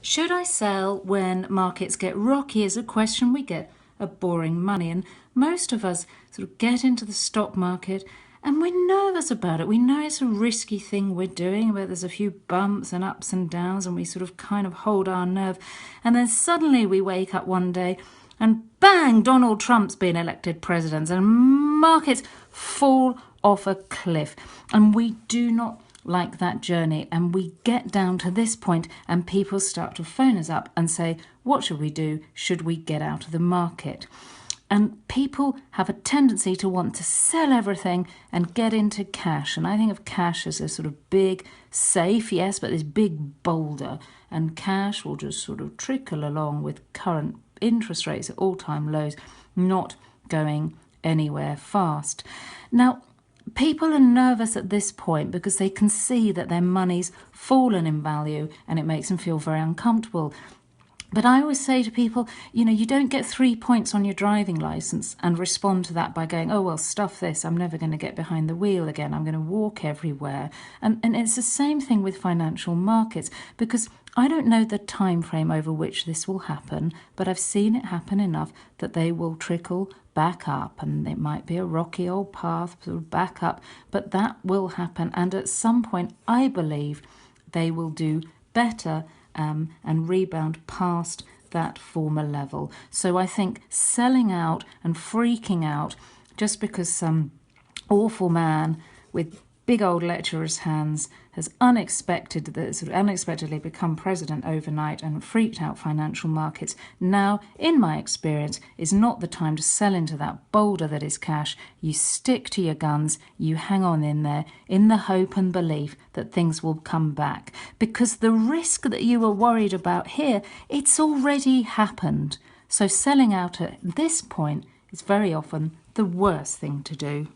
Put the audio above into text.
Should I sell when markets get rocky is a question we get of boring money. And most of us sort of get into the stock market and we're nervous about it. We know it's a risky thing we're doing, where there's a few bumps and ups and downs, and we sort of kind of hold our nerve. And then suddenly we wake up one day and bang, Donald Trump's been elected president, and markets fall off a cliff. And we do not like that journey, and we get down to this point and people start to phone us up and say, what should we do? Should we get out of the market? And people have a tendency to want to sell everything and get into cash. And I think of cash as a sort of big safe, yes, but this big boulder, and cash will just sort of trickle along with current interest rates at all-time lows, not going anywhere fast. Now, people are nervous at this point because they can see that their money's fallen in value and it makes them feel very uncomfortable. But I always say to people, you don't get 3 points on your driving licence and respond to that by going, oh, well, stuff this, I'm never going to get behind the wheel again, I'm going to walk everywhere. And it's the same thing with financial markets, because I don't know the time frame over which this will happen, but I've seen it happen enough that they will trickle back up, and it might be a rocky old path, sort of back up, but that will happen. And at some point, I believe they will do better and rebound past that former level. So I think selling out and freaking out just because some awful man with big old lecturer's hands has unexpectedly become president overnight and freaked out financial markets, now, in my experience, is not the time to sell into that boulder that is cash. You stick to your guns, you hang on in there, in the hope and belief that things will come back. Because the risk that you were worried about here, it's already happened. So selling out at this point is very often the worst thing to do.